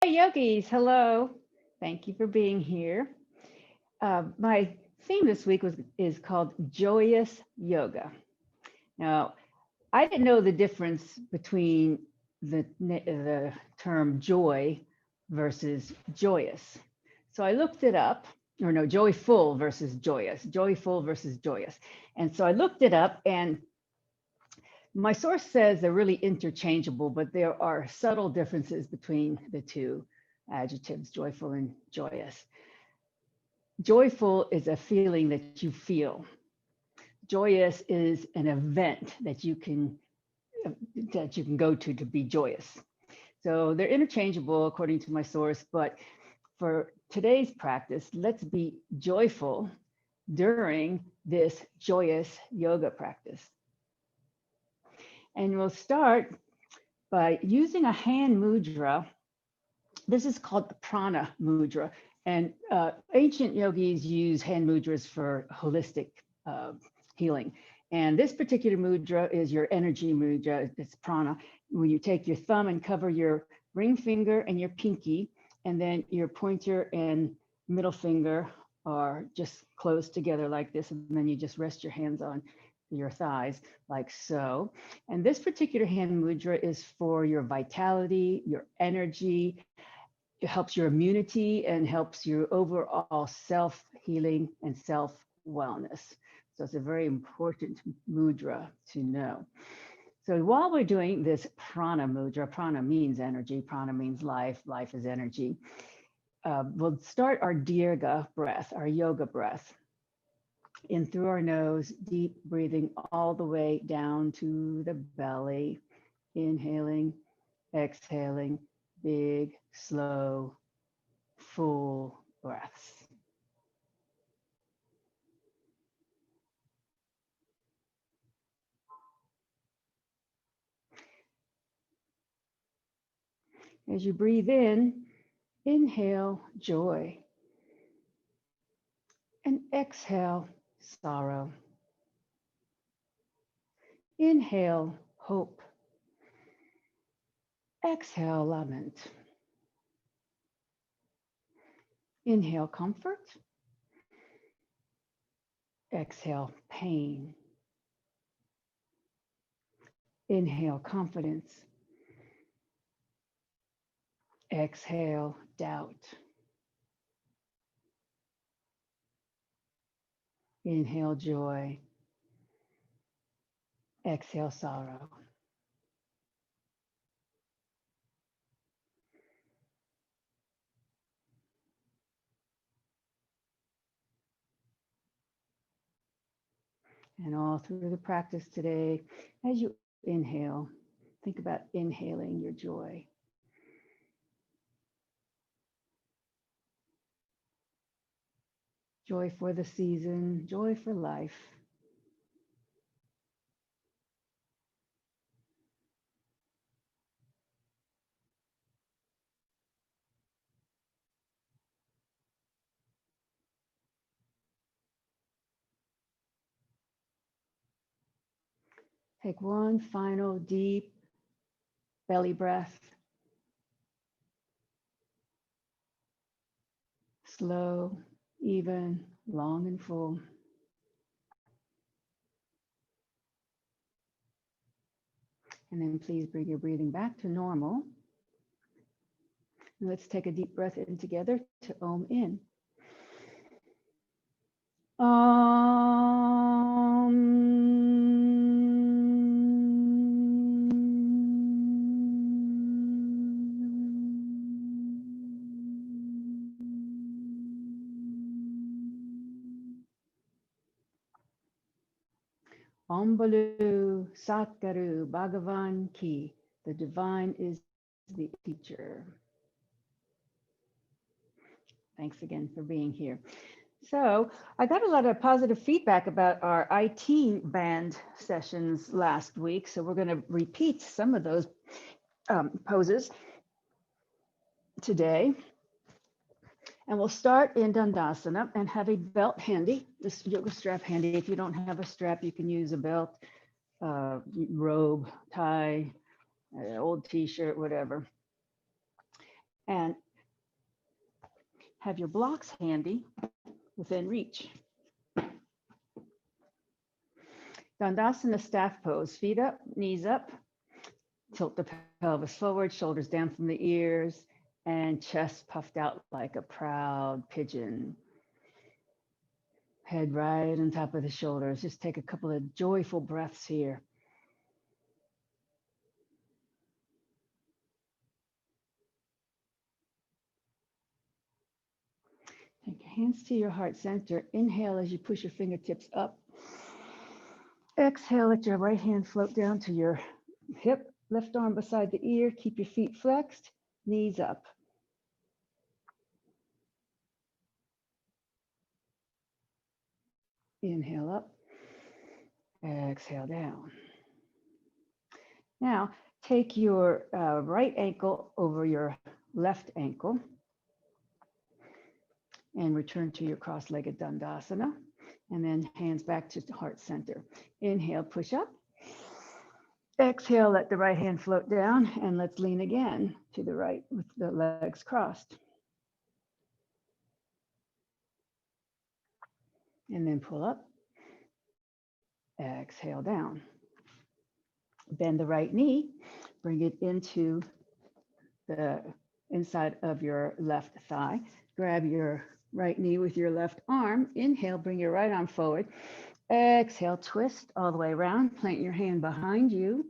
Hey, yogis, hello. Thank you for being here. My theme this week is called Joyous Yoga. Now, I didn't know the difference between the term joy versus joyous. So I looked it up, or no, joyful versus joyous, joyful versus joyous. And so I looked it up, and my source says they're really interchangeable, but there are subtle differences between the two adjectives, joyful and joyous. Joyful is a feeling that you feel. Joyous is an event that you can go to be joyous. So they're interchangeable according to my source, but for today's practice, let's be joyful during this joyous yoga practice. And we'll start by using a hand mudra. This is called the prana mudra. And ancient yogis use hand mudras for holistic healing. And this particular mudra is your energy mudra, it's prana. When you take your thumb and cover your ring finger and your pinky, and then your pointer and middle finger are just close together like this, and then you just rest your hands on your thighs like so. And this particular hand mudra is for your vitality, your energy. It helps your immunity and helps your overall self-healing and self-wellness. So it's a very important mudra to know. So while we're doing this prana mudra, prana means energy, prana means life, life is energy. We'll start our dirga breath, our yoga breath. In through our nose, deep breathing all the way down to the belly, inhaling, exhaling, big, slow, full breaths. As you breathe in, inhale joy and exhale sorrow. Inhale hope, exhale lament. Inhale comfort, exhale pain. Inhale confidence, exhale doubt. Inhale joy, exhale sorrow. And all through the practice today, as you inhale, think about inhaling your joy. Joy for the season, joy for life. Take one final deep belly breath, slow, even, long and full. And then please bring your breathing back to normal. And let's take a deep breath in together to Om in. Om Balu Satguru Bhagavan Ki. The divine is the teacher. Thanks again for being here. So I got a lot of positive feedback about our IT band sessions last week. So we're going to repeat some of those poses today. And we'll start in Dandasana and have a belt handy, this yoga strap handy. If you don't have a strap, you can use a belt, robe, tie, old t-shirt, whatever. and have your blocks handy within reach. Dandasana staff pose, feet up, knees up, tilt the pelvis forward, shoulders down from the ears, and chest puffed out like a proud pigeon. Head right on top of the shoulders. Just take a couple of joyful breaths here. Take your hands to your heart center. Inhale as you push your fingertips up. Exhale, let your right hand float down to your hip, left arm beside the ear. Keep your feet flexed, knees up. Inhale up, exhale down. Now, take your right ankle over your left ankle and return to your cross-legged Dandasana. And then hands back to heart center. Inhale, push up. Exhale, let the right hand float down, and let's lean again to the right with the legs crossed. And then pull up. Exhale down. Bend the right knee, bring it into the inside of your left thigh. Grab your right knee with your left arm. Inhale, bring your right arm forward. Exhale, twist all the way around. Plant your hand behind you.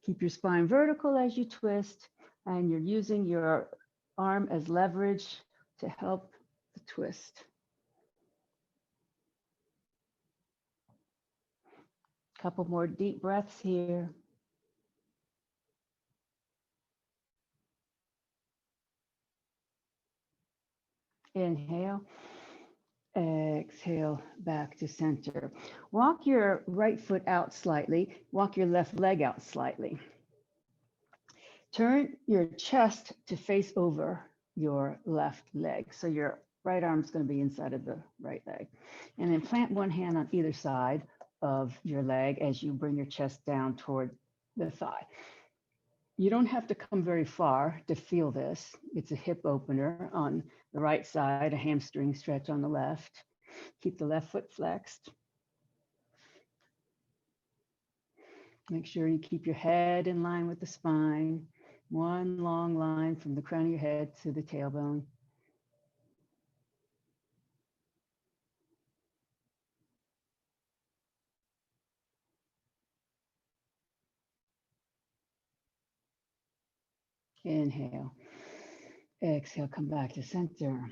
Keep your spine vertical as you twist, and you're using your arm as leverage to help the twist. Couple more deep breaths here. Inhale, exhale, back to center. Walk your right foot out slightly, walk your left leg out slightly. Turn your chest to face over your left leg. So your right arm is going to be inside of the right leg. And then plant one hand on either side of your leg as you bring your chest down toward the thigh. You don't have to come very far to feel this. It's a hip opener on the right side, a hamstring stretch on the left. Keep the left foot flexed. Make sure you keep your head in line with the spine. One long line from the crown of your head to the tailbone. Inhale. Exhale, come back to center.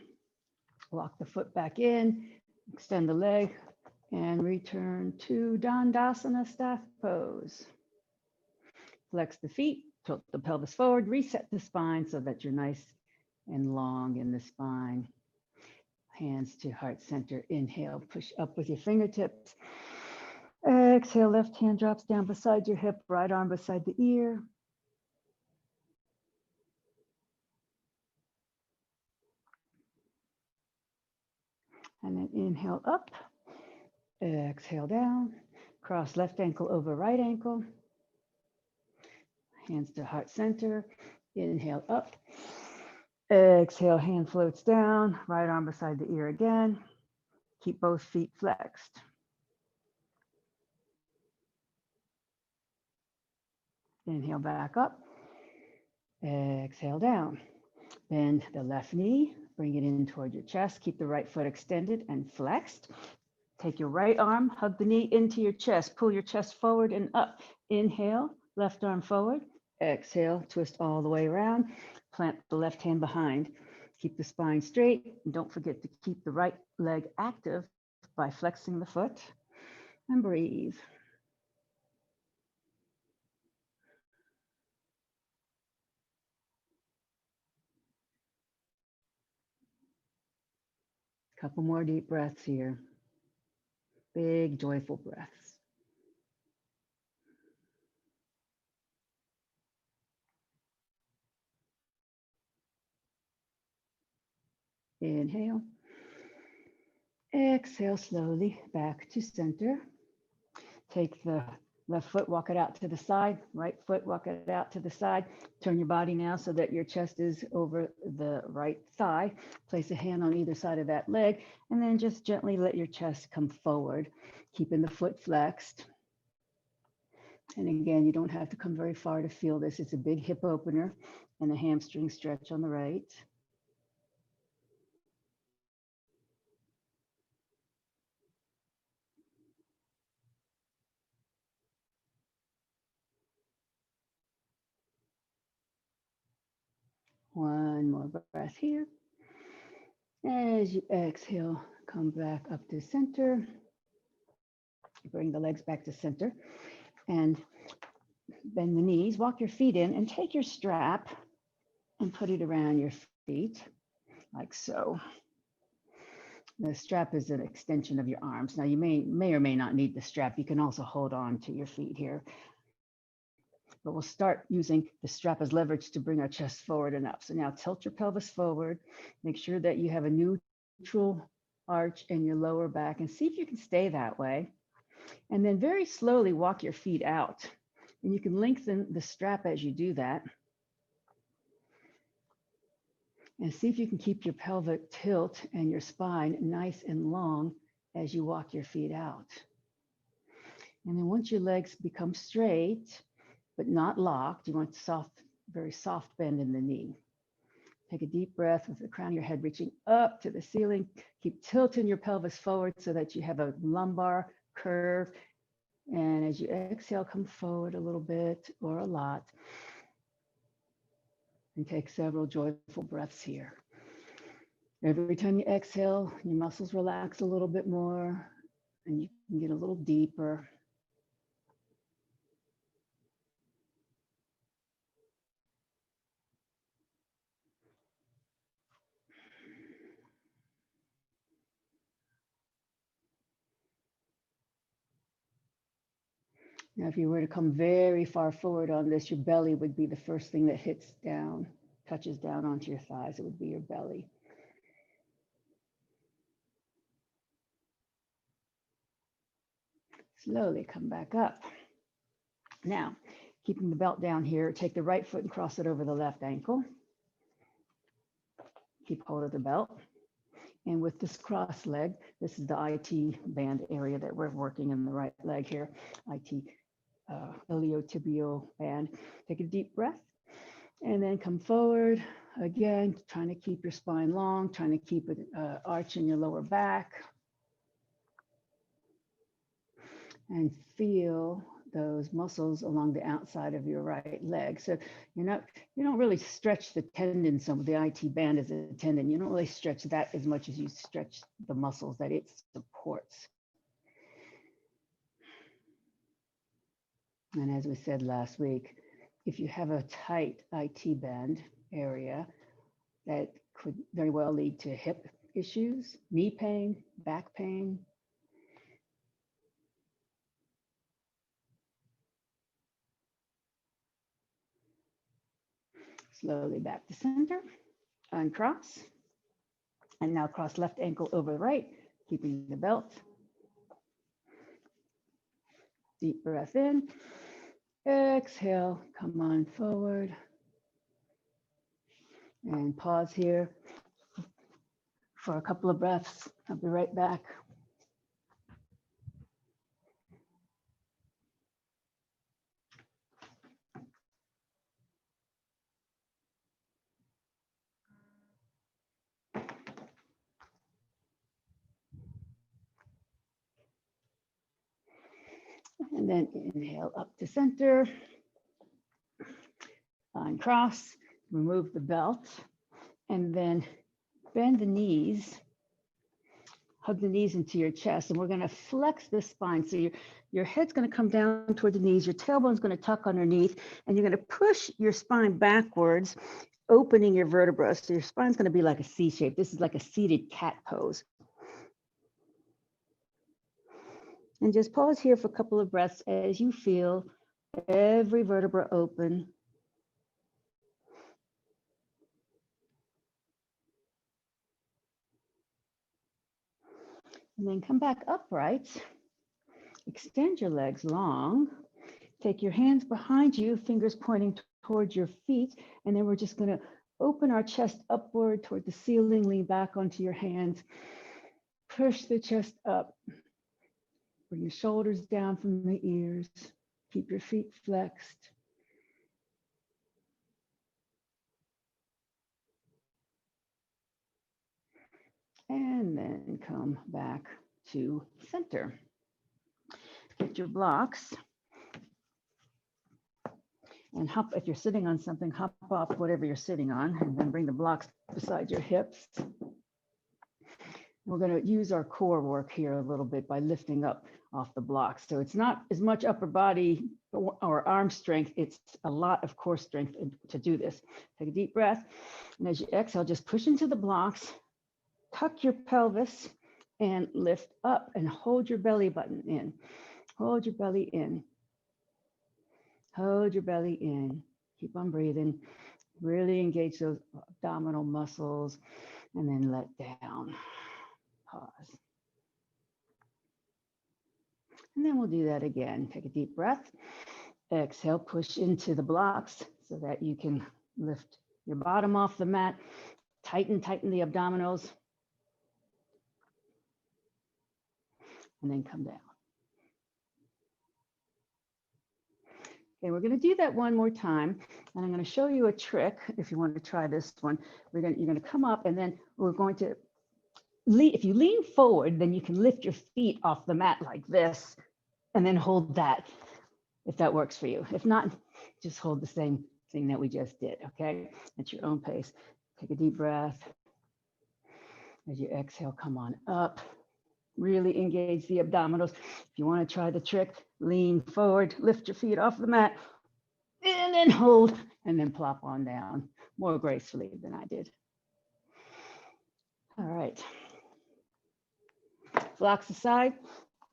Walk the foot back in, extend the leg, and return to Dandasana staff pose. Flex the feet, tilt the pelvis forward, reset the spine so that you're nice and long in the spine. Hands to heart center. Inhale, push up with your fingertips. Exhale, left hand drops down beside your hip, right arm beside the ear. And then inhale up, exhale down, cross left ankle over right ankle. Hands to heart center, inhale up, exhale, hand floats down, right arm beside the ear again. Keep both feet flexed. Inhale back up, exhale down. Bend the left knee, bring it in toward your chest. Keep the right foot extended and flexed. Take your right arm, hug the knee into your chest. Pull your chest forward and up. Inhale, left arm forward. Exhale, twist all the way around. Plant the left hand behind. Keep the spine straight. And don't forget to keep the right leg active by flexing the foot. And breathe. Couple more deep breaths here. Big, joyful breaths. Inhale. Exhale slowly back to center. Take the Left foot, walk it out to the side. Right foot, walk it out to the side. Turn your body now so that your chest is over the right thigh. Place a hand on either side of that leg, and then just gently let your chest come forward, keeping the foot flexed. And again, you don't have to come very far to feel this. It's a big hip opener and a hamstring stretch on the right. One more breath here. As you exhale, come back up to center. Bring the legs back to center and bend the knees. Walk your feet in and take your strap and put it around your feet like so. The strap is an extension of your arms. Now you may or may not need the strap. You can also hold on to your feet here. But we'll start using the strap as leverage to bring our chest forward and up. So now tilt your pelvis forward. Make sure that you have a neutral arch in your lower back and see if you can stay that way. And then very slowly walk your feet out. And you can lengthen the strap as you do that. And see if you can keep your pelvic tilt and your spine nice and long as you walk your feet out. And then once your legs become straight, but not locked, you want soft, very soft bend in the knee. Take a deep breath with the crown of your head reaching up to the ceiling. Keep tilting your pelvis forward so that you have a lumbar curve. And as you exhale, come forward a little bit or a lot. And take several joyful breaths here. Every time you exhale, your muscles relax a little bit more and you can get a little deeper. Now, if you were to come very far forward on this, your belly would be the first thing that hits down, touches down onto your thighs. It would be your belly. Slowly come back up. Now, keeping the belt down here, take the right foot and cross it over the left ankle. Keep hold of the belt. And with this cross leg, this is the IT band area that we're working in the right leg here, IT iliotibial band. Take a deep breath and then come forward again, trying to keep your spine long, trying to keep an arch in your lower back. And feel those muscles along the outside of your right leg. So you don't really stretch the tendon. Some of the IT band is a tendon. You don't really stretch that as much as you stretch the muscles that it supports. And as we said last week, if you have a tight IT band area, that could very well lead to hip issues, knee pain, back pain. Slowly back to center, uncross. And now cross left ankle over the right, keeping the belt. Deep breath in. Exhale, come on forward. And pause here for a couple of breaths. I'll be right back. And then inhale up to center. Uncross, remove the belt, and then bend the knees. Hug the knees into your chest, and we're going to flex the spine. So your head's going to come down toward the knees, your tailbone's going to tuck underneath, and you're going to push your spine backwards, opening your vertebrae. So your spine's going to be like a C shape. This is like a seated cat pose. And just pause here for a couple of breaths as you feel every vertebra open. And then come back upright. Extend your legs long take your hands behind you, fingers pointing towards your feet, and then we're just going to open our chest upward toward the ceiling, lean back onto your hands, push the chest up, bring your shoulders down from the ears, keep your feet flexed. And then come back to center. Get your blocks and hop, if you're sitting on something, hop off whatever you're sitting on and then bring the blocks beside your hips. We're going to use our core work here a little bit by lifting up off the blocks. So it's not as much upper body or arm strength, it's a lot of core strength to do this. Take a deep breath, and as you exhale, just push into the blocks, tuck your pelvis and lift up and hold your belly button in. Hold your belly in. Hold your belly in. Keep on breathing. Really engage those abdominal muscles and then let down. Pause. And then we'll do that again. Take a deep breath. Exhale, push into the blocks so that you can lift your bottom off the mat. Tighten the abdominals. And then come down. Okay, we're going to do that one more time, and I'm going to show you a trick if you want to try this one. You're going to come up, and then we're going to if you lean forward, then you can lift your feet off the mat like this, and then hold that, if that works for you. If not, just hold the same thing that we just did. Okay, at your own pace. Take a deep breath. As you exhale, come on up. Really engage the abdominals. If you want to try the trick, lean forward, lift your feet off the mat, and then hold, and then plop on down more gracefully than I did. All right. Blocks aside,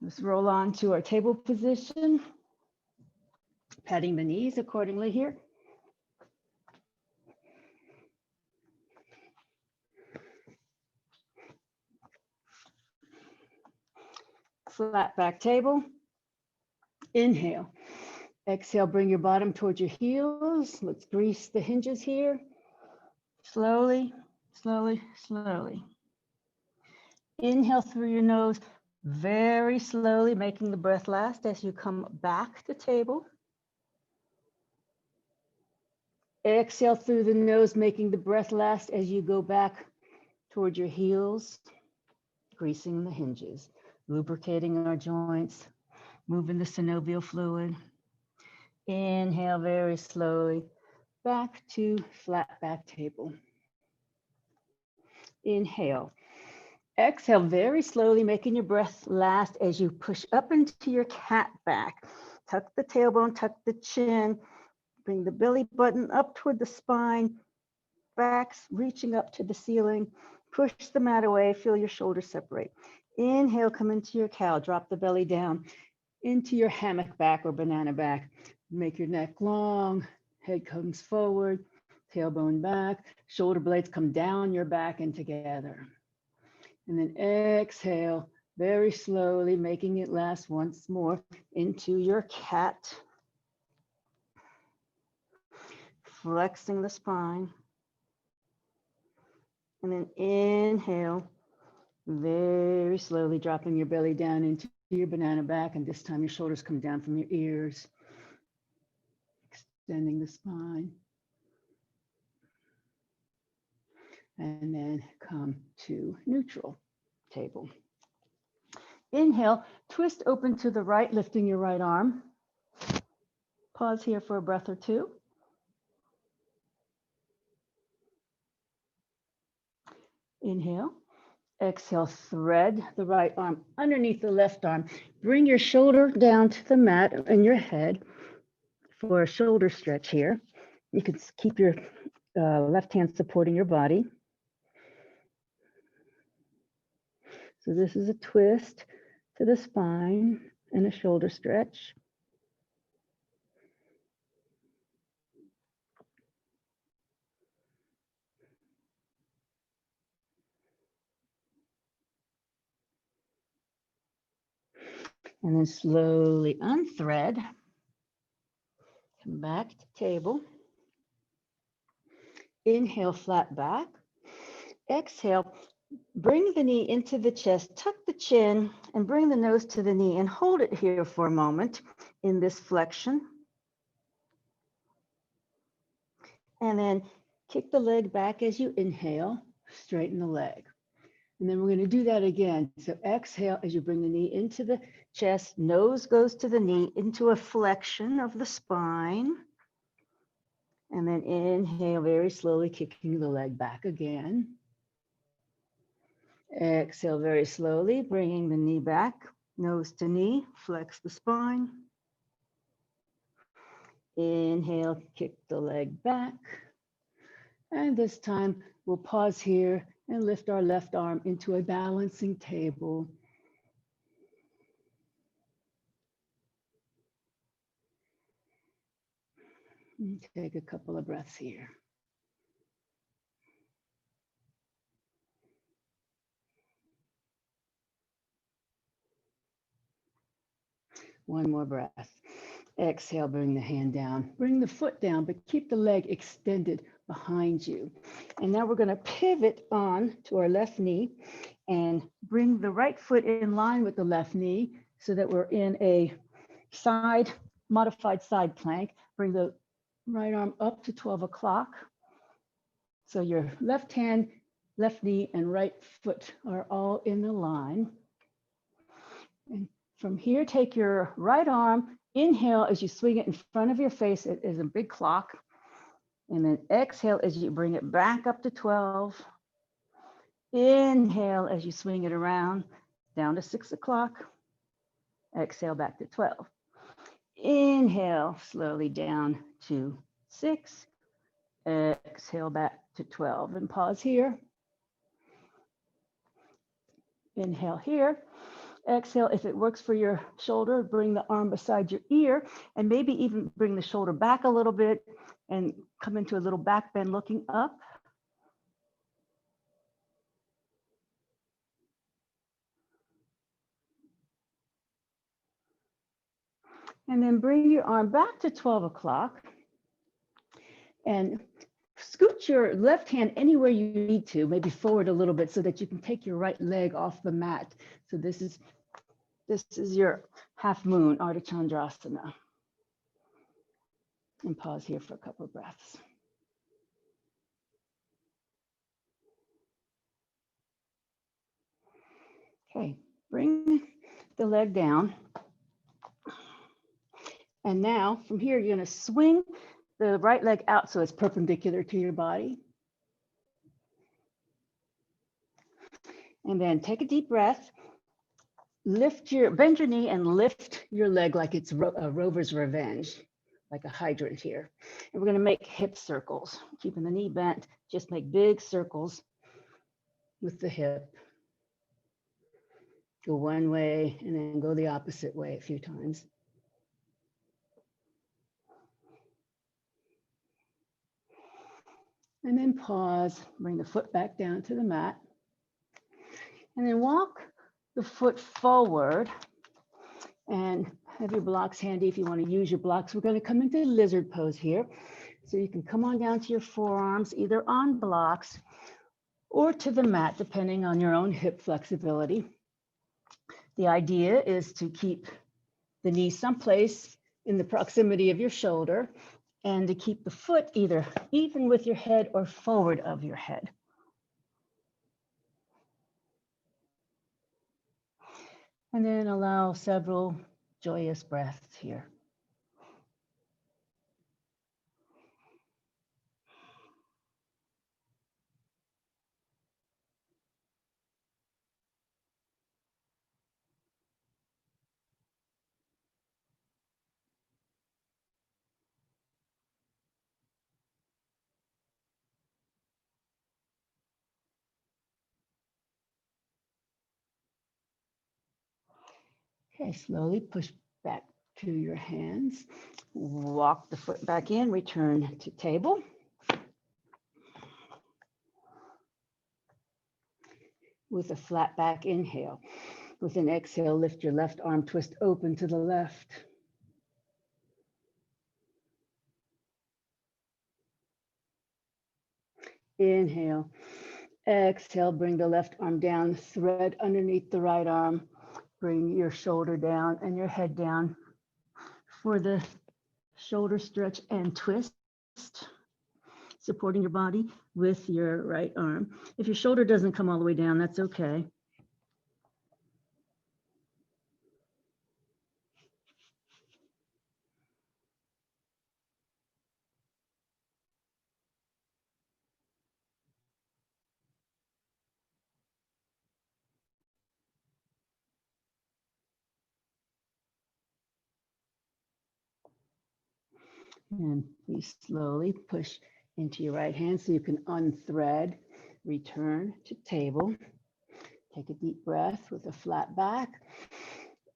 let's roll on to our table position. Patting the knees accordingly here. Flat back table. Inhale. Exhale, bring your bottom towards your heels. Let's grease the hinges here. Slowly, slowly, slowly. Inhale through your nose, very slowly, making the breath last as you come back to table. Exhale through the nose, making the breath last as you go back toward your heels, greasing the hinges, lubricating our joints, moving the synovial fluid. Inhale very slowly, back to flat back table. Inhale. Exhale very slowly, making your breath last as you push up into your cat back. Tuck the tailbone, tuck the chin, bring the belly button up toward the spine, backs reaching up to the ceiling. Push the mat away, feel your shoulders separate. Inhale, come into your cow, drop the belly down into your hammock back or banana back. Make your neck long, head comes forward, tailbone back, shoulder blades come down your back and together. And then exhale, very slowly, making it last once more into your cat. Flexing the spine. And then inhale, very slowly dropping your belly down into your banana back. And this time your shoulders come down from your ears. Extending the spine. And then come to neutral table. Inhale, twist open to the right, lifting your right arm. Pause here for a breath or two. Inhale. Exhale, thread the right arm underneath the left arm. Bring your shoulder down to the mat and your head for a shoulder stretch here. You can keep your left hand supporting your body. So this is a twist to the spine and a shoulder stretch. And then slowly unthread. Come back to table. Inhale, flat back. Exhale, bring the knee into the chest, tuck the chin, and bring the nose to the knee and hold it here for a moment in this flexion. And then kick the leg back as you inhale, straighten the leg. And then we're going to do that again. So exhale as you bring the knee into the chest, nose goes to the knee into a flexion of the spine. And then inhale very slowly, kicking the leg back again. Exhale very slowly, bringing the knee back, nose to knee, flex the spine. Inhale, kick the leg back. And this time we'll pause here and lift our left arm into a balancing table. And take a couple of breaths here. One more breath. Exhale, bring the hand down. Bring the foot down, but keep the leg extended behind you. And now we're going to pivot on to our left knee and bring the right foot in line with the left knee so that we're in a modified side plank. Bring the right arm up to 12 o'clock. So your left hand, left knee, and right foot are all in a line. And from here, take your right arm, inhale as you swing it in front of your face as a big clock. And then exhale as you bring it back up to 12. Inhale as you swing it around down to 6 o'clock. Exhale back to 12. Inhale slowly down to 6. Exhale back to 12 and pause here. Inhale here. Exhale, if it works for your shoulder, bring the arm beside your ear and maybe even bring the shoulder back a little bit and come into a little back bend looking up. And then bring your arm back to 12 o'clock and scoot your left hand anywhere you need to, maybe forward a little bit so that you can take your right leg off the mat. So this is your half moon, Ardha Chandrasana. And pause here for a couple of breaths. Okay, bring the leg down. And now from here, you're going to swing the right leg out so it's perpendicular to your body. And then take a deep breath. Bend your knee and lift your leg like it's a rover's revenge, like a hydrant here. And we're going to make hip circles, keeping the knee bent. Just make big circles with the hip. Go one way and then go the opposite way a few times. And then pause, bring the foot back down to the mat. And then walk the foot forward and have your blocks handy if you want to use your blocks. We're going to come into lizard pose here. So you can come on down to your forearms, either on blocks or to the mat, depending on your own hip flexibility. The idea is to keep the knee someplace in the proximity of your shoulder and to keep the foot either even with your head or forward of your head. And then allow several joyous breaths here. Okay, slowly push back to your hands. Walk the foot back in, return to table. With a flat back inhale. With an exhale, lift your left arm, twist open to the left. Inhale. Exhale, bring the left arm down, thread underneath the right arm. Bring your shoulder down and your head down for the shoulder stretch and twist, supporting your body with your right arm. If your shoulder doesn't come all the way down, that's okay. And please slowly push into your right hand so you can unthread, return to table. Take a deep breath with a flat back.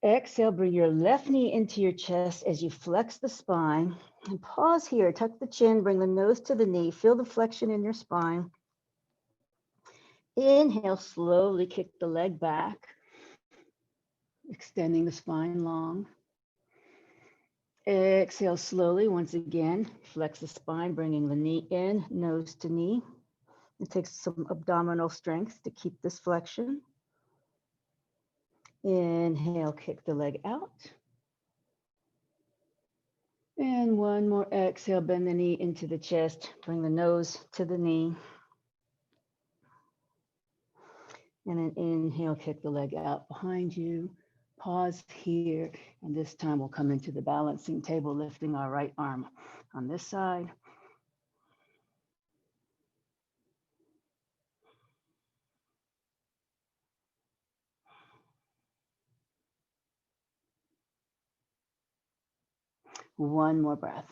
Exhale, bring your left knee into your chest as you flex the spine. And pause here, tuck the chin, bring the nose to the knee, feel the flexion in your spine. Inhale, slowly kick the leg back, extending the spine long. Exhale slowly, once again, flex the spine, bringing the knee in, nose to knee. It takes some abdominal strength to keep this flexion. Inhale, kick the leg out. And one more exhale, bend the knee into the chest, bring the nose to the knee. And then inhale, kick the leg out behind you. Pause here, and this time we'll come into the balancing table, lifting our right arm on this side. One more breath.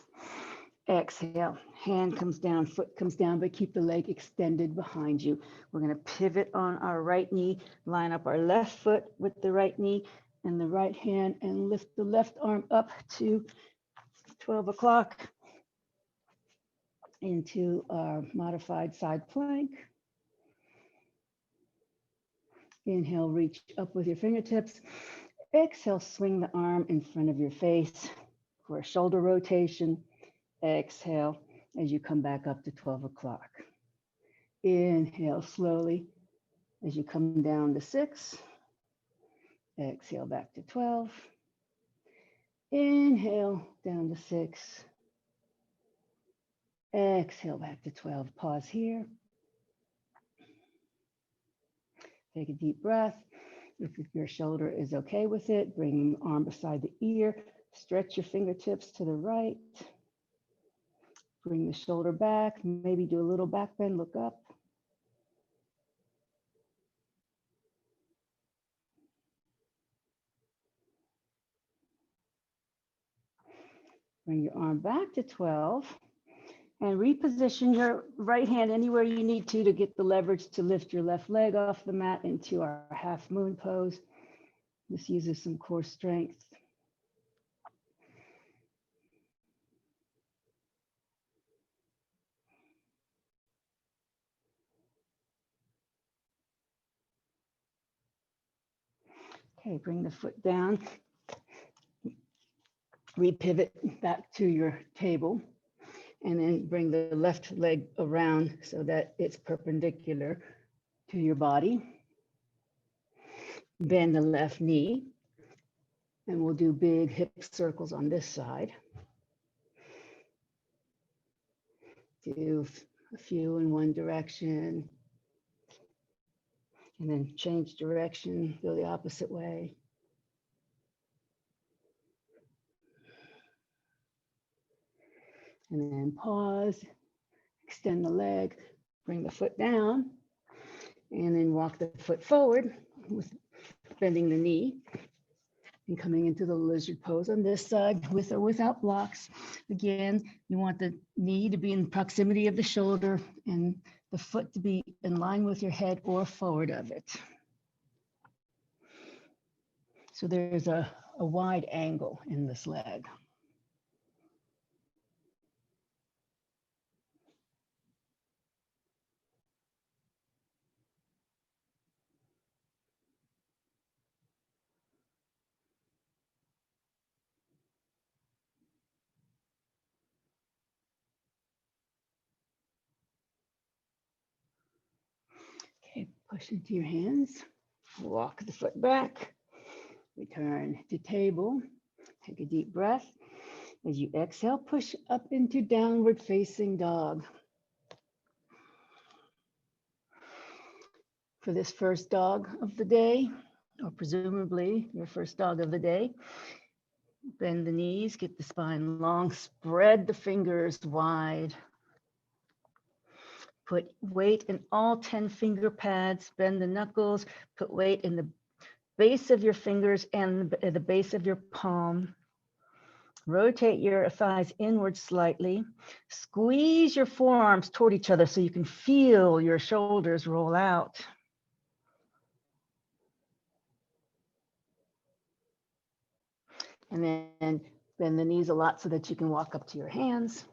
Exhale, hand comes down, foot comes down, but keep the leg extended behind you. We're gonna pivot on our right knee, line up our left foot with the right knee and the right hand, and lift the left arm up to 12 o'clock into our modified side plank. Inhale, reach up with your fingertips. Exhale, swing the arm in front of your face for a shoulder rotation. Exhale as you come back up to 12 o'clock. Inhale slowly as you come down to 6. Exhale back to 12. Inhale down to 6. Exhale back to 12. Pause here. Take a deep breath. If your shoulder is okay with it, bring the arm beside the ear. Stretch your fingertips to the right. Bring the shoulder back. Maybe do a little back bend, look up. Bring your arm back to 12 and reposition your right hand anywhere you need to get the leverage to lift your left leg off the mat into our half moon pose. This uses some core strength. Okay, bring the foot down. Repivot back to your table. And then bring the left leg around so that it's perpendicular to your body. Bend the left knee. And we'll do big hip circles on this side. Do a few in one direction. And then change direction, go the opposite way. And then pause, extend the leg, bring the foot down, and then walk the foot forward with bending the knee and coming into the lizard pose on this side with or without blocks. Again, you want the knee to be in proximity of the shoulder and the foot to be in line with your head or forward of it. So there's a wide angle in this leg. Push into your hands. Walk the foot back. Return to table. Take a deep breath. As you exhale, push up into downward facing dog. For this first dog of the day, or presumably your first dog of the day, bend the knees, get the spine long, spread the fingers wide. Put weight in all 10 finger pads, bend the knuckles, put weight in the base of your fingers and the base of your palm. Rotate your thighs inward slightly. Squeeze your forearms toward each other so you can feel your shoulders roll out. And then bend the knees a lot so that you can walk up to your hands.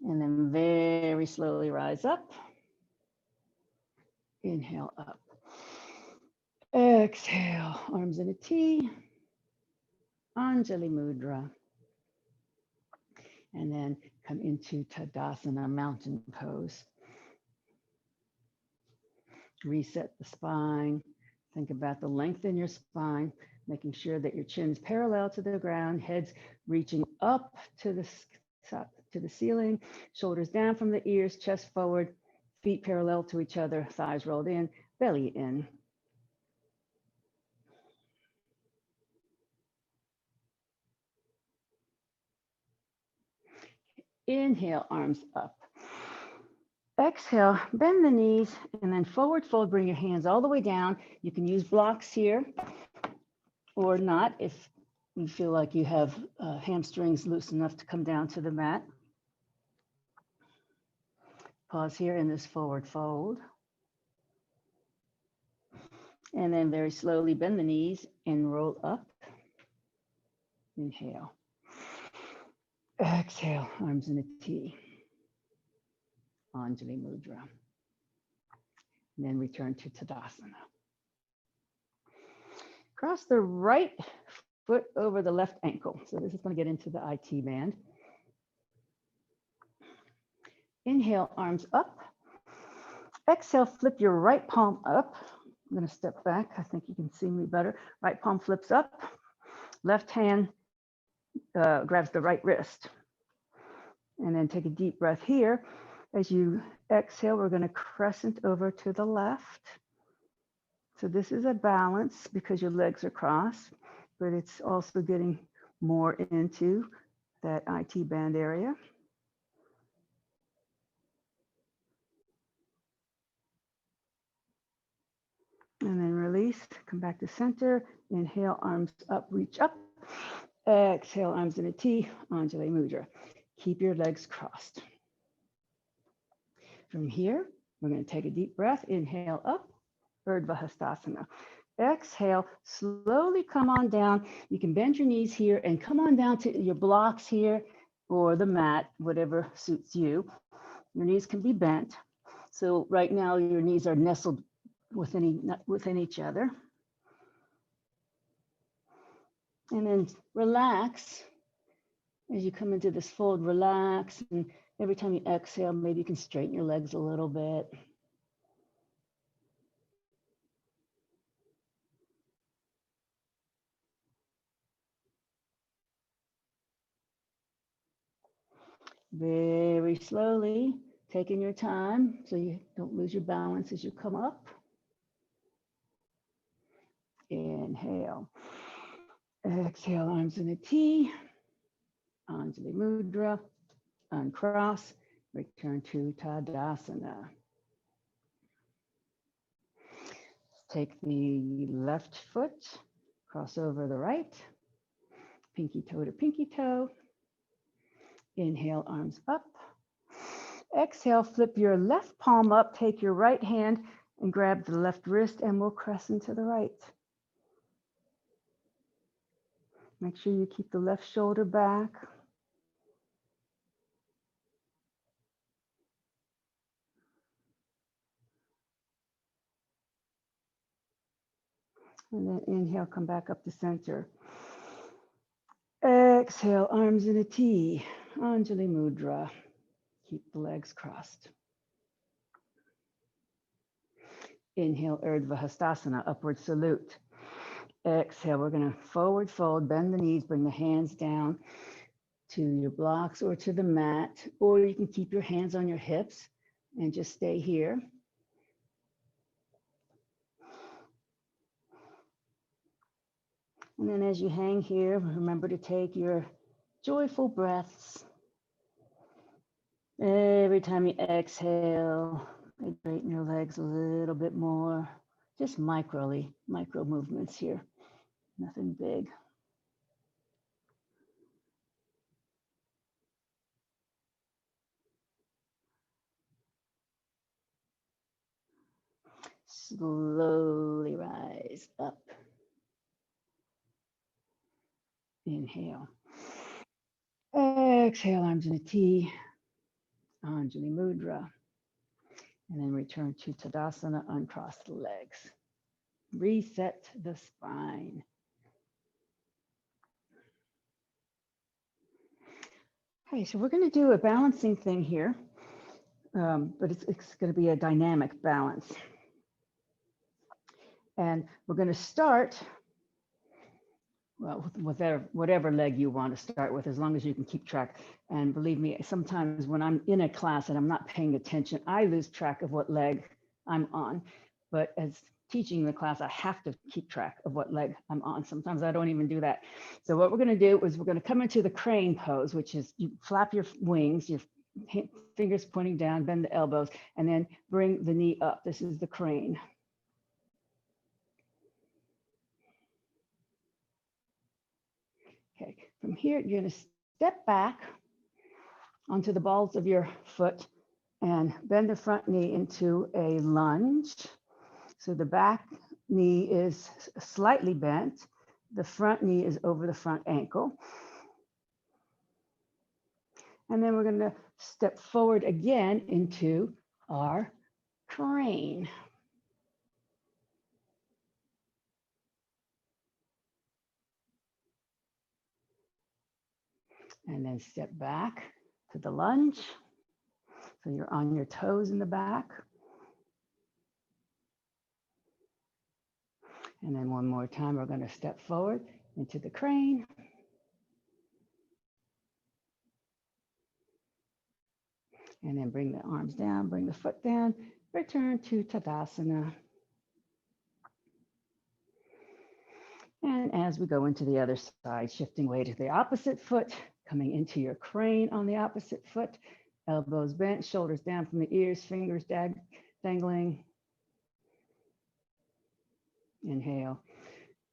And then very slowly rise up. Inhale up. Exhale, arms in a T. Anjali Mudra. And then come into Tadasana, mountain pose. Reset the spine. Think about the length in your spine, making sure that your chin's parallel to the ground, head's reaching up to the ceiling, shoulders down from the ears, chest forward, feet parallel to each other, thighs rolled in, belly in. Inhale, arms up. Exhale, bend the knees and then forward fold, bring your hands all the way down. You can use blocks here or not if you feel like you have hamstrings loose enough to come down to the mat. Pause here in this forward fold. And then very slowly bend the knees and roll up. Inhale. Exhale, arms in a T. Anjali Mudra. And then return to Tadasana. Cross the right foot over the left ankle. So this is going to get into the IT band. Inhale, arms up. Exhale, flip your right palm up. I'm going to step back. I think you can see me better. Right palm flips up. Left hand grabs the right wrist. And then take a deep breath here. As you exhale, we're going to crescent over to the left. So this is a balance because your legs are crossed, but it's also getting more into that IT band area. And then release, come back to center. Inhale, arms up, reach up. Exhale, arms in a T, Anjali Mudra. Keep your legs crossed. From here, we're going to take a deep breath. Inhale up, Urdhva Hastasana. Exhale, slowly come on down. You can bend your knees here and come on down to your blocks here or the mat, whatever suits you. Your knees can be bent. So right now your knees are nestled within each other. And then relax. As you come into this fold, relax. And every time you exhale, maybe you can straighten your legs a little bit. Very slowly, taking your time so you don't lose your balance as you come up. Inhale. Exhale, arms in a T. Anjali Mudra. Uncross. Return to Tadasana. Take the left foot, cross over the right. Pinky toe to pinky toe. Inhale, arms up. Exhale, flip your left palm up, take your right hand and grab the left wrist and we'll crescent to the right. Make sure you keep the left shoulder back. And then inhale, come back up to center. Exhale, arms in a T, Anjali Mudra. Keep the legs crossed. Inhale, Urdhva Hastasana, upward salute. Exhale, we're going to forward fold, bend the knees, bring the hands down to your blocks or to the mat, or you can keep your hands on your hips and just stay here. And then as you hang here, remember to take your joyful breaths. Every time you exhale, straighten your legs a little bit more. Just micro movements here, nothing big. Slowly rise up. Inhale. Exhale, arms in a T, Anjali Mudra. And then return to Tadasana, uncross the legs. Reset the spine. Okay, so we're going to do a balancing thing here, but it's going to be a dynamic balance. And we're going to start, well, with whatever leg you want to start with, as long as you can keep track. And believe me, sometimes when I'm in a class and I'm not paying attention, I lose track of what leg I'm on. But as teaching the class, I have to keep track of what leg I'm on. Sometimes I don't even do that. So what we're going to do is we're going to come into the crane pose, which is you flap your wings, your fingers pointing down, bend the elbows, and then bring the knee up. This is the crane. Okay, from here, you're going to step back onto the balls of your foot and bend the front knee into a lunge. So the back knee is slightly bent. The front knee is over the front ankle. And then we're going to step forward again into our crane. And then step back to the lunge. So you're on your toes in the back. And then one more time, we're going to step forward into the crane. And then bring the arms down, bring the foot down, return to Tadasana. And as we go into the other side, shifting weight to the opposite foot, coming into your crane on the opposite foot, elbows bent, shoulders down from the ears, fingers dangling. Inhale,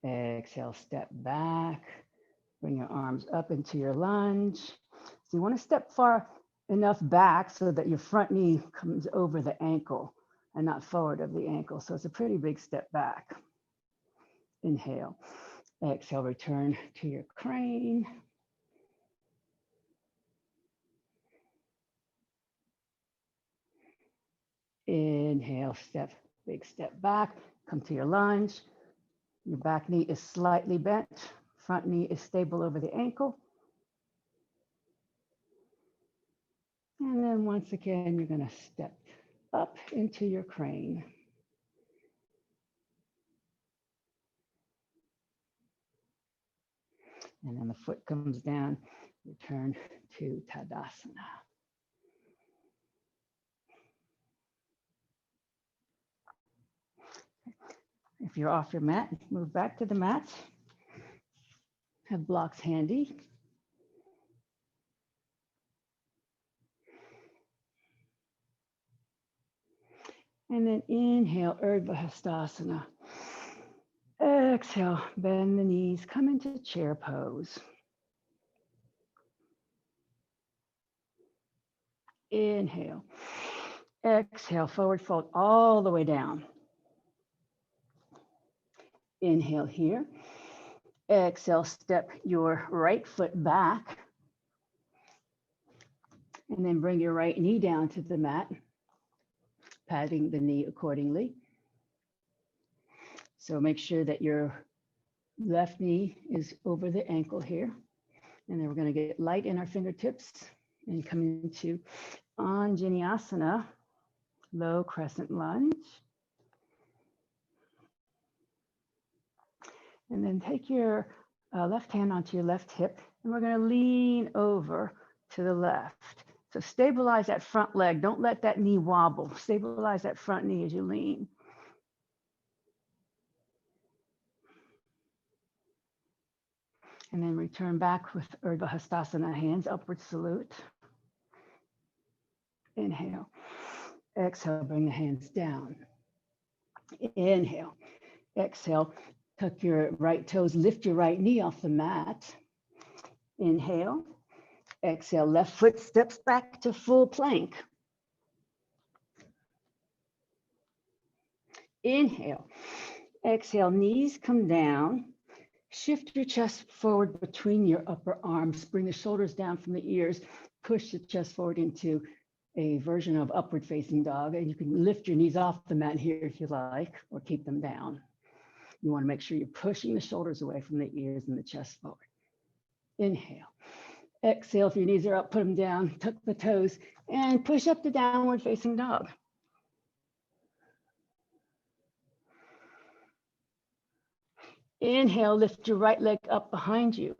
exhale, step back, bring your arms up into your lunge. So you want to step far enough back so that your front knee comes over the ankle and not forward of the ankle. So it's a pretty big step back. Inhale, exhale, return to your crane. Inhale, big step back, come to your lunge. Your back knee is slightly bent, front knee is stable over the ankle. And then once again, you're going to step up into your crane. And then the foot comes down, return to Tadasana. If you're off your mat, move back to the mat. Have blocks handy. And then inhale, Urdhva Hastasana. Exhale, bend the knees, come into chair pose. Inhale. Exhale, forward fold all the way down. Inhale here. Exhale, step your right foot back. And then bring your right knee down to the mat, patting the knee accordingly. So make sure that your left knee is over the ankle here. And then we're going to get light in our fingertips and come into Anjaneyasana, low crescent lunge. And then take your left hand onto your left hip, and we're going to lean over to the left. So stabilize that front leg. Don't let that knee wobble. Stabilize that front knee as you lean. And then return back with Urdhva Hastasana, hands upward salute. Inhale. Exhale, bring the hands down. Inhale. Exhale, tuck your right toes, lift your right knee off the mat. Inhale. Exhale, left foot steps back to full plank. Inhale. Exhale, knees come down. Shift your chest forward between your upper arms. Bring the shoulders down from the ears. Push the chest forward into a version of upward facing dog. And you can lift your knees off the mat here if you like, or keep them down. You want to make sure you're pushing the shoulders away from the ears and the chest forward. Inhale. Exhale, if your knees are up, put them down, tuck the toes, and push up to downward facing dog. Inhale, lift your right leg up behind you.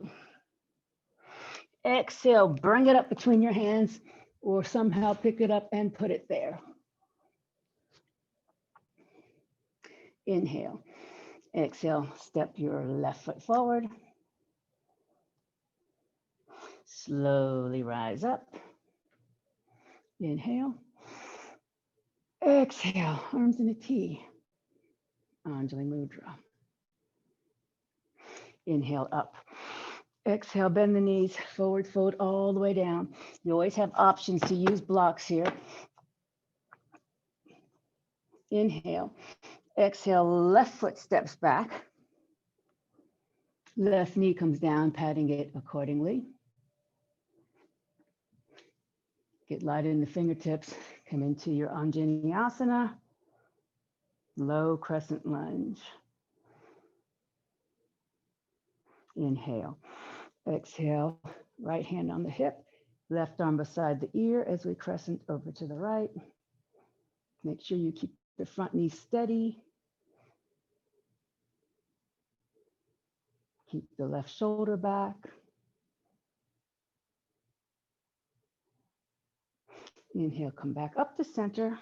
Exhale, bring it up between your hands, or somehow pick it up and put it there. Inhale. Exhale, step your left foot forward. Slowly rise up. Inhale. Exhale, arms in a T. Anjali Mudra. Inhale up. Exhale, bend the knees, forward fold all the way down. You always have options to use blocks here. Inhale. Exhale, left foot steps back. Left knee comes down, patting it accordingly. Get light in the fingertips. Come into your Anjaneyasana. Low crescent lunge. Inhale. Exhale, right hand on the hip, left arm beside the ear as we crescent over to the right. Make sure you keep the front knee steady. Keep the left shoulder back. Inhale, come back up to center.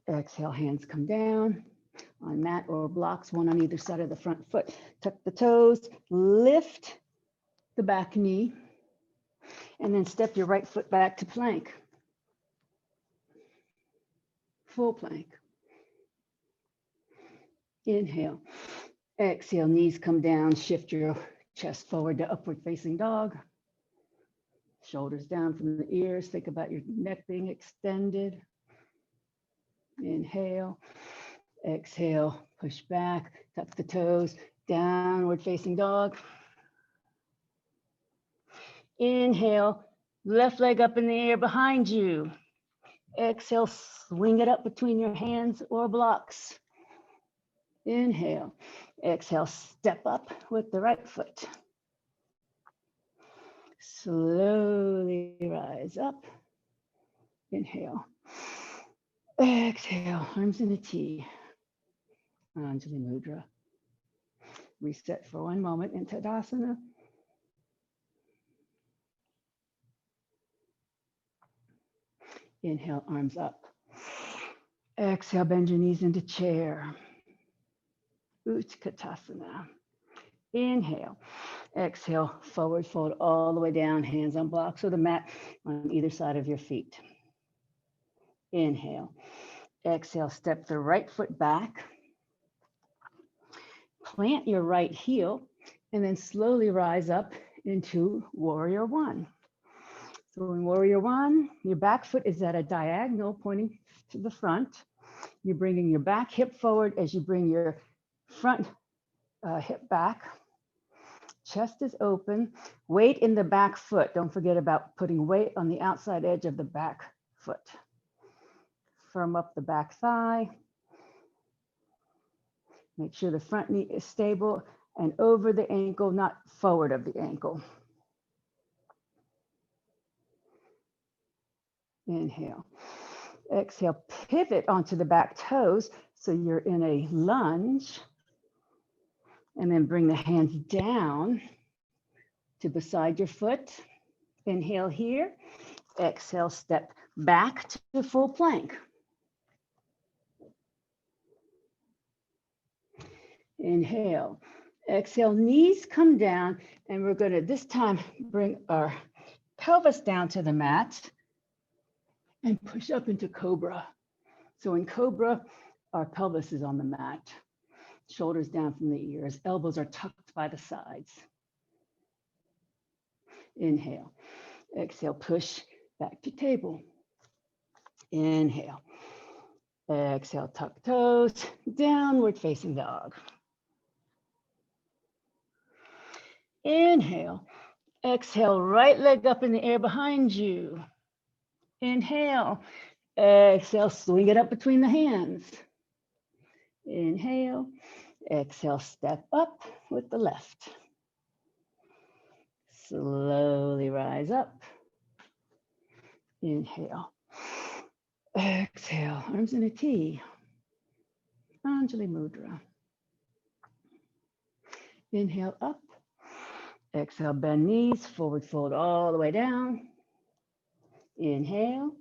Exhale, hands come down on mat or blocks, one on either side of the front foot. Tuck the toes, lift the back knee, and then step your right foot back to plank. Full plank. Inhale. Exhale, knees come down, shift your chest forward to upward facing dog. Shoulders down from the ears. Think about your neck being extended. Inhale. Exhale, push back, tuck the toes, downward facing dog. Inhale, left leg up in the air behind you. Exhale, swing it up between your hands or blocks. Inhale. Exhale, step up with the right foot. Slowly rise up. Inhale. Exhale, arms in a T. Anjali Mudra. Reset for one moment in Tadasana. Inhale, arms up. Exhale, bend your knees into chair. Utkatasana. Inhale. Exhale, forward fold all the way down, hands on blocks or the mat on either side of your feet. Inhale. Exhale, step the right foot back. Plant your right heel and then slowly rise up into Warrior One. So in Warrior One, your back foot is at a diagonal pointing to the front. You're bringing your back hip forward as you bring your front hip back. Chest is open. Weight in the back foot. Don't forget about putting weight on the outside edge of the back foot. Firm up the back thigh. Make sure the front knee is stable and over the ankle, not forward of the ankle. Inhale. Exhale, pivot onto the back toes so you're in a lunge. And then bring the hands down to beside your foot. Inhale here. Exhale, step back to full plank. Inhale. Exhale, knees come down, and we're going to this time bring our pelvis down to the mat and push up into cobra. So in cobra, our pelvis is on the mat, shoulders down from the ears, elbows are tucked by the sides. Inhale. Exhale, push back to table. Inhale. Exhale, tuck toes, downward facing dog. Inhale. Exhale, right leg up in the air behind you. Inhale. Exhale, swing it up between the hands. Inhale. Exhale, step up with the left. Slowly rise up. Inhale. Exhale, arms in a T. Anjali Mudra. Inhale up. Exhale, bend knees, forward fold all the way down. Inhale.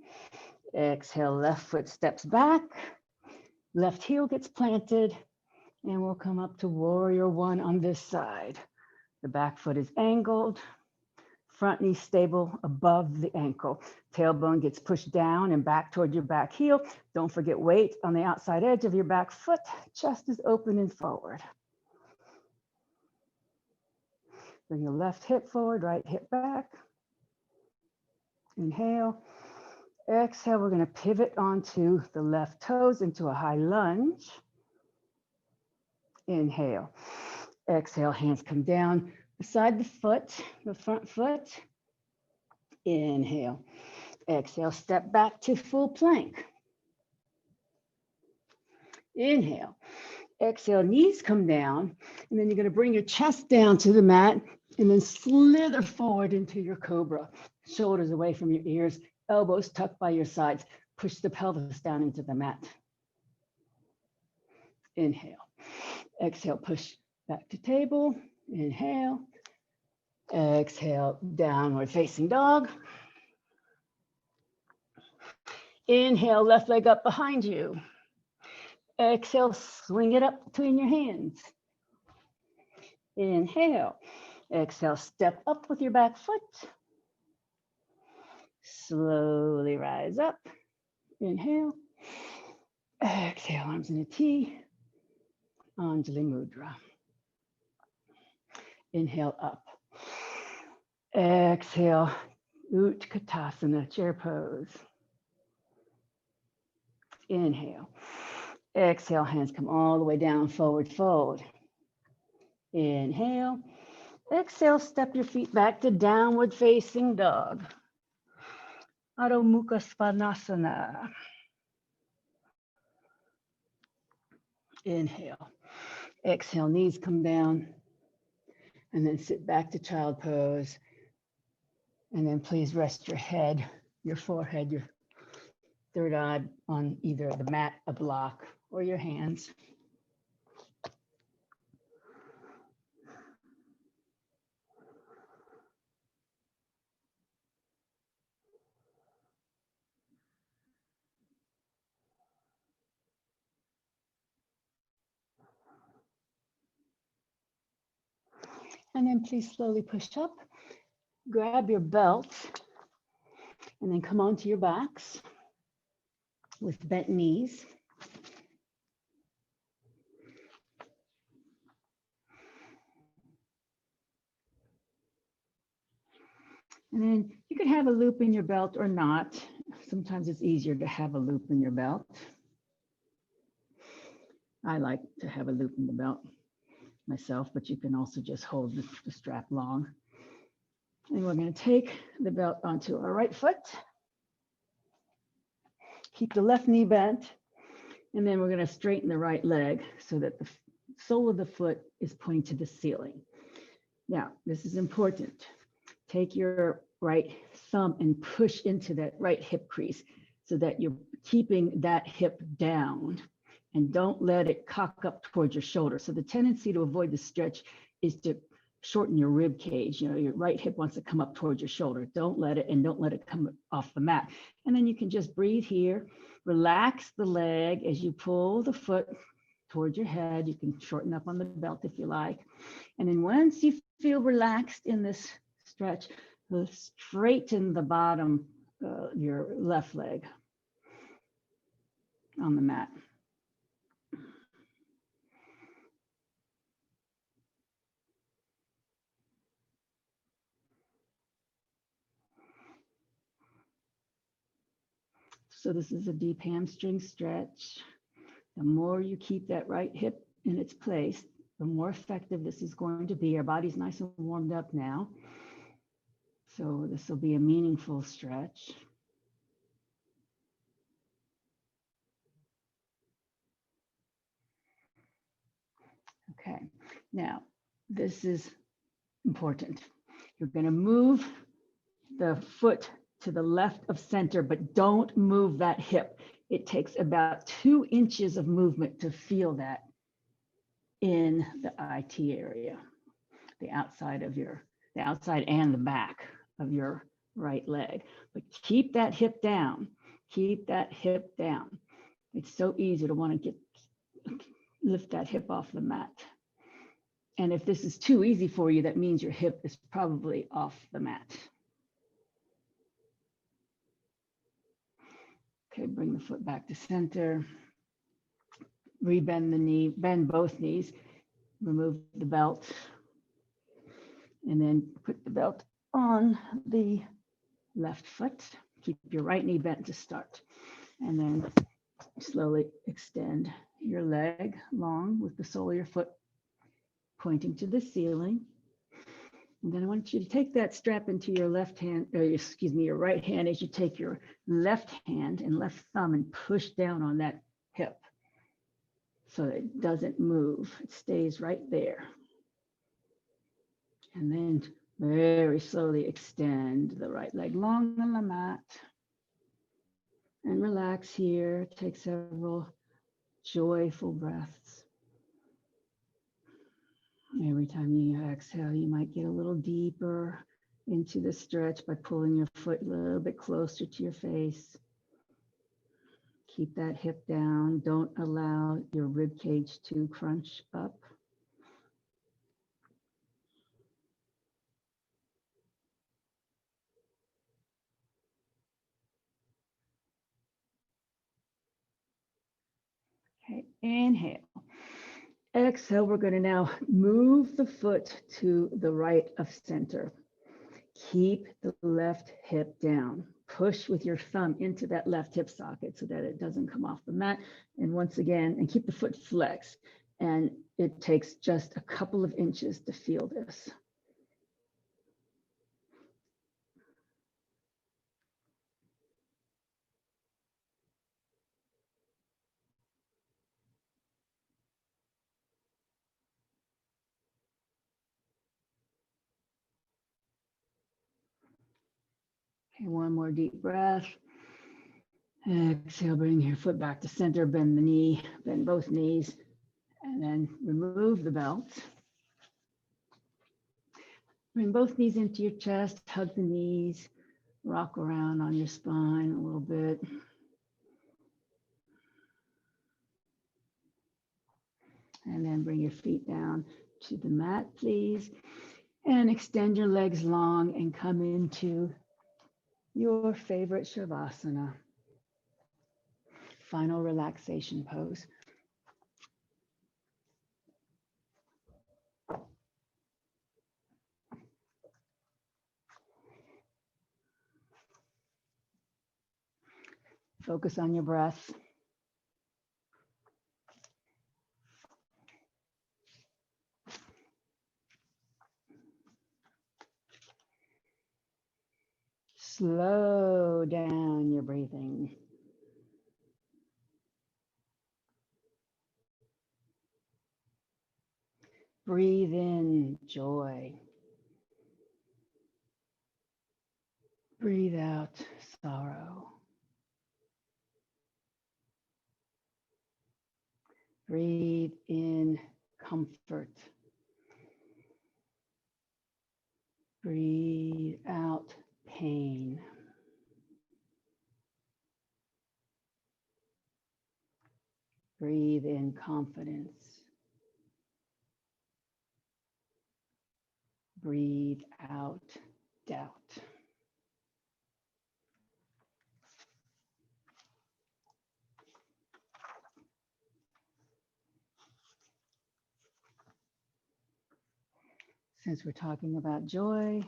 Exhale, left foot steps back. Left heel gets planted. And we'll come up to warrior one on this side. The back foot is angled. Front knee stable above the ankle. Tailbone gets pushed down and back toward your back heel. Don't forget weight on the outside edge of your back foot. Chest is open and forward. Bring your left hip forward, right hip back. Inhale. Exhale, we're going to pivot onto the left toes into a high lunge. Inhale. Exhale, hands come down beside the foot, the front foot. Inhale. Exhale, step back to full plank. Inhale. Exhale, knees come down, and then you're going to bring your chest down to the mat and then slither forward into your cobra. Shoulders away from your ears, elbows tucked by your sides. Push the pelvis down into the mat. Inhale. Exhale, push back to table. Inhale. Exhale, downward facing dog. Inhale, left leg up behind you. Exhale, swing it up between your hands. Inhale. Exhale, step up with your back foot. Slowly rise up. Inhale. Exhale, arms in a T. Anjali Mudra. Inhale up. Exhale, Utkatasana, chair pose. Inhale. Exhale, hands come all the way down, forward fold. Inhale. Exhale, step your feet back to downward facing dog. Adho Mukha Svanasana. Inhale. Exhale, knees come down. And then sit back to child pose. And then please rest your head, your forehead, your third eye on either the mat, a block, or your hands. And then please slowly push up, grab your belt, and then come onto your backs with bent knees. And then you can have a loop in your belt or not. Sometimes it's easier to have a loop in your belt. I like to have a loop in the belt myself, but you can also just hold the strap long. And we're going to take the belt onto our right foot. Keep the left knee bent. And then we're going to straighten the right leg so that the sole of the foot is pointing to the ceiling. Now, this is important. Take your right thumb and push into that right hip crease so that you're keeping that hip down and don't let it cock up towards your shoulder. So the tendency to avoid the stretch is to shorten your rib cage. You know, your right hip wants to come up towards your shoulder. Don't let it, and don't let it come off the mat. And then you can just breathe here, relax the leg as you pull the foot towards your head. You can shorten up on the belt if you like. And then once you feel relaxed in this stretch, straighten the bottom, your left leg on the mat. So this is a deep hamstring stretch. The more you keep that right hip in its place, the more effective this is going to be. Our body's nice and warmed up now. So this will be a meaningful stretch. Okay, now this is important. You're going to move the foot to the left of center, but don't move that hip. It takes about 2 inches of movement to feel that in the IT area, the outside and the back of your right leg. But keep that hip down. Keep that hip down. It's so easy to want to lift that hip off the mat. And if this is too easy for you, that means your hip is probably off the mat. Okay, bring the foot back to center. Rebend the knee, bend both knees, remove the belt, and then put the belt on the left foot. Keep your right knee bent to start. And then slowly extend your leg long with the sole of your foot pointing to the ceiling. And then I want you to take that strap into your left hand, or your right hand, as you take your left hand and left thumb and push down on that hip so that it doesn't move. It stays right there. And then very slowly extend the right leg long on the mat. And relax here. Take several joyful breaths. Every time you exhale, you might get a little deeper into the stretch by pulling your foot a little bit closer to your face. Keep that hip down. Don't allow your rib cage to crunch up. Okay, inhale. Exhale, we're going to now move the foot to the right of center. Keep the left hip down. Push with your thumb into that left hip socket so that it doesn't come off the mat. And once again, and keep the foot flexed. And it takes just a couple of inches to feel this. Okay, one more deep breath. Exhale, bring your foot back to center, bend the knee, bend both knees, and then remove the belt. Bring both knees into your chest, hug the knees, rock around on your spine a little bit. And then bring your feet down to the mat, please. And extend your legs long and come into your favorite Shavasana. Final relaxation pose. Focus on your breath. Slow down your breathing. Breathe in joy. Breathe out sorrow. Breathe in comfort. Breathe out pain. Breathe in confidence. Breathe out doubt. Since we're talking about joy,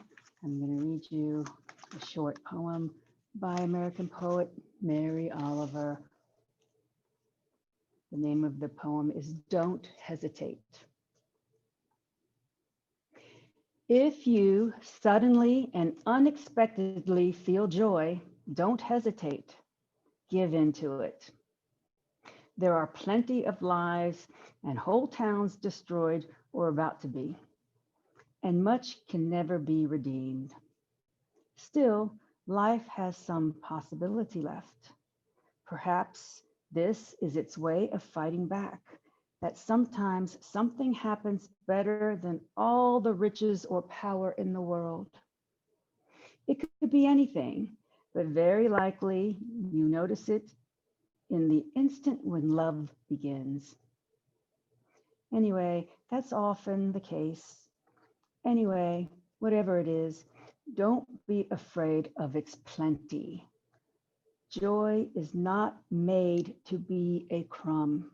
I'm going to read you a short poem by American poet Mary Oliver. The name of the poem is Don't Hesitate. If you suddenly and unexpectedly feel joy, don't hesitate. Give into it. There are plenty of lives and whole towns destroyed or about to be, and much can never be redeemed. Still, life has some possibility left. Perhaps this is its way of fighting back, that sometimes something happens better than all the riches or power in the world. It could be anything, but very likely you notice it in the instant when love begins. Anyway, that's often the case. Anyway, whatever it is, don't be afraid of its plenty. Joy is not made to be a crumb.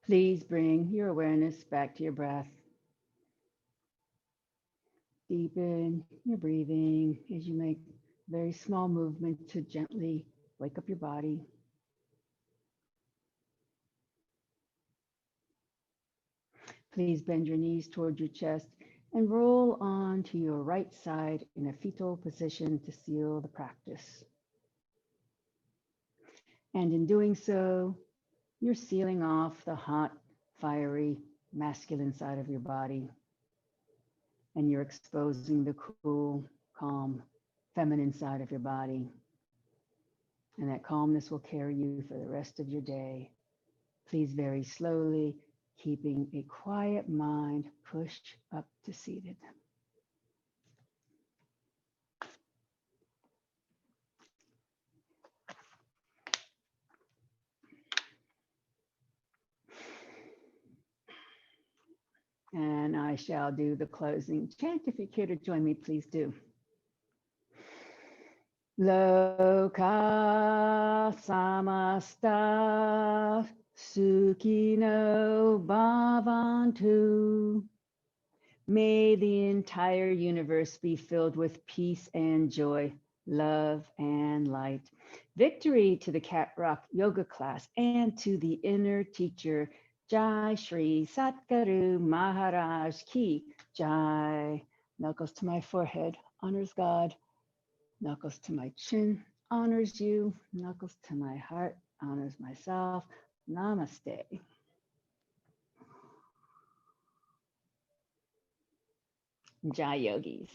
Please bring your awareness back to your breath. Deepen your breathing as you make very small movement to gently wake up your body. Please bend your knees toward your chest and roll onto your right side in a fetal position to seal the practice. And in doing so, you're sealing off the hot, fiery, masculine side of your body. And you're exposing the cool, calm, feminine side of your body. And that calmness will carry you for the rest of your day. Please very slowly, keeping a quiet mind, push up to seated. And I shall do the closing chant. If you care to join me, please do. Loka samasta sukhino bhavantu. May the entire universe be filled with peace and joy, love and light. Victory to the Cat Rock yoga class and to the inner teacher. Jai Shri Satguru Maharaj Ki Jai. Knuckles to my forehead, honors God. Knuckles to my chin, honors you. Knuckles to my heart, honors myself. Namaste. Jai Yogis.